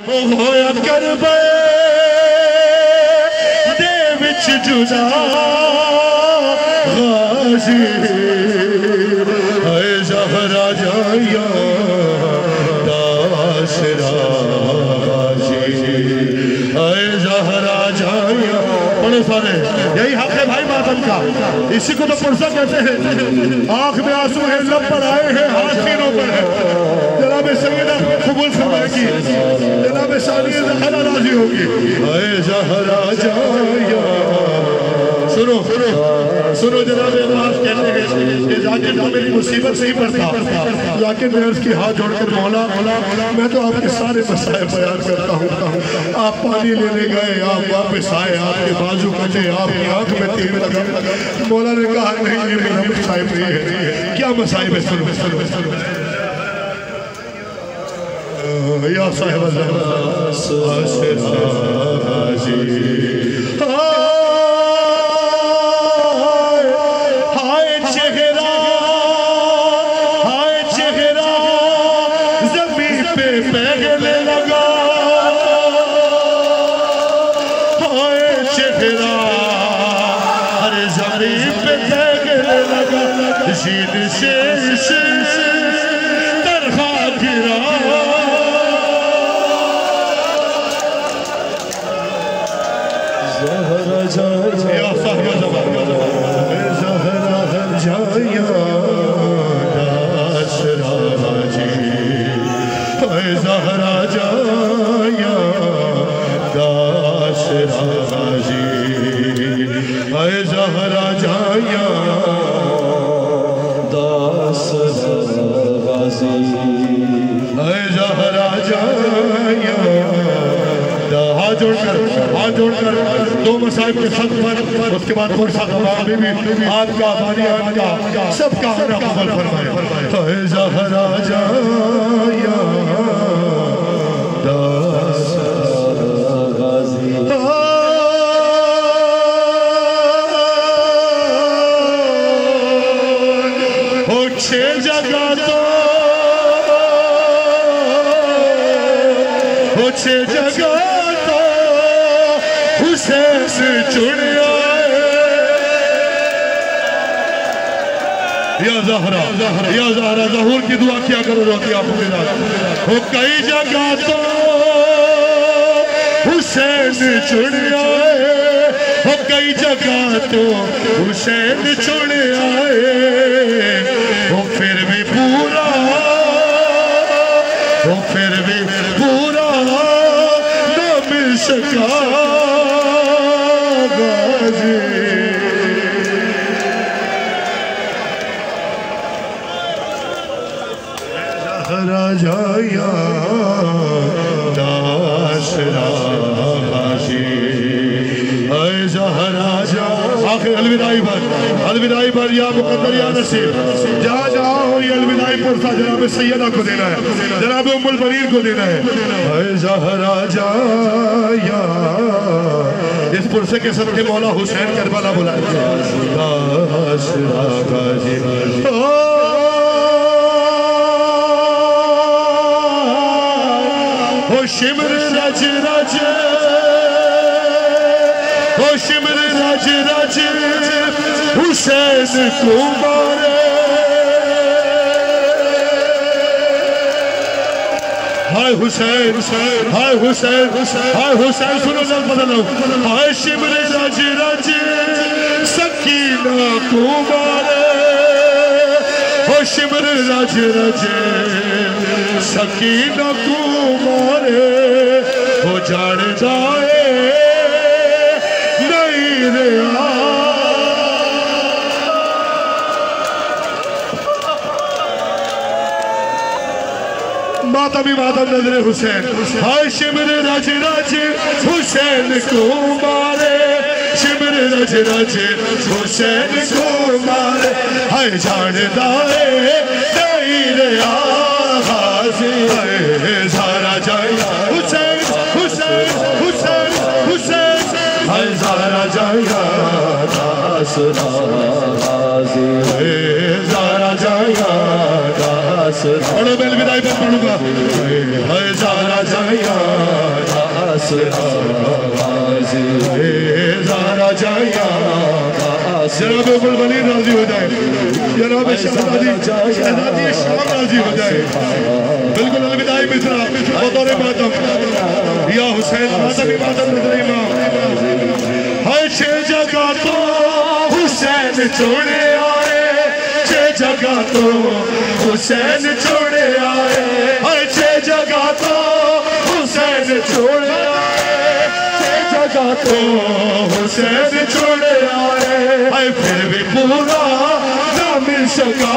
होया करबे दे विच जुदा गाजी है ज़हरा जाया दासरा गाजी है ज़हरा जाया। बड़े सारे यही हक है भाई मातम का, इसी को तो पुरसा कहते हैं। आंख में आंसू है, लब पर आए हैं, हाथ सीनों पर है। जनाब सैयदा कबूल फरमाएगी, जनाब सानिया ज़हरा राजी होगी। हाय ज़हरा जाया। सुनो सुनो सुनो जनाब अब्बास कहते हैं कि जाकिर तो मेरी मुसीबत से ही पड़ता। जाकिर ने अर्ज़ की हाथ जोड़कर मौला मैं तो आपके सारे मसाइल बयान करता हूँ। आप पानी लेने गए, आप वापस आए, आपके बाजू कटे, आपकी आंख में तीर लगा। मौला ने कहा नहीं ये मेरा मसाइब नहीं है। क्या मसाइब है? सुनो या साहिब हाय चेहरा ज़मीन पे पैगने लगा। हाय चेहरा हर ज़मीन पे पैगने लगा। शीन से तरखा गिरा। ज़हरा जाया दासरा जी, ज़हरा जाया दासरा जी, ज़हरा जाया दासरा जी, ज़हरा जाया। हाथ जोड़कर दो मसाइब के साथ पर उसके बाद पुरसा भी आपका हमारी आपका सबका हमरा कबूल फरमाए। ज़हरा जाया छे जगह तो छे जगह हुसैन चुनिया या ज़हरा ज़हूर की दुआ क्या करो रोती आपके साथ हो। कई जगह तो हुसैन चुनिया हो, कई जगह तो हुसैन चुनिया हो। फिर भी पूरा न मिल सका गाजी। ज़हरा जाया दासरा गाजी, ज़हरा जा। आखिर अलविदाई पर या मुकद्दर या नसीब जहाँ जाओ ये अलविदाई पुरसा जनाब सैयदा को देना है, जनाब उम्मुल बनीन को देना है। ज़हरा जाया इस पुरसे के सदके मौला हुसैन करबला बुलाए। हो शिमर रज रज, हो शिमर रज रज हुसैन को मारे। हाय हुसैन हाय हुसैन हाय हुसैन। सुनो जल्द बदलो। हाय शिमर रज रज सकीना को मारे। हो शिमर रज रज सकीना को मारे। हो जान जाए नहीं रे मातम नजरे हुसैन। हाय शिमर रज रज हुसैन को मारे। शिमर रज रज हुसैन को मारे। हाय जान दाए नहीं रे गाजी। ज़हरा जाया हुसैन हुसैन हुसैन हुसैन। हाय ज़हरा जाया दासरा गाजी। ज़हरा जाया दासरा। पढ़ो मैं अलविदाई पर पढ़ूंगा। हाय ज़हरा जाया ज़हरा जाया जनाब बुलबुली राजी हो जाए, जनाब शहजादी शाम राजी हो जाए। बिल्कुल अलविदाई मिसरा बतौर मातम या हुसैन मातम इमादत नजर इमाम। हर छह जगह तो हुसैन छोड़े आए, छह जगह तो हुसैन छोड़े आए, हर छह जगह तो हुसैन छोड़े आए, छह जगह तो हुसैन छोड़े आए। फिर भी पूरा ना मिल सका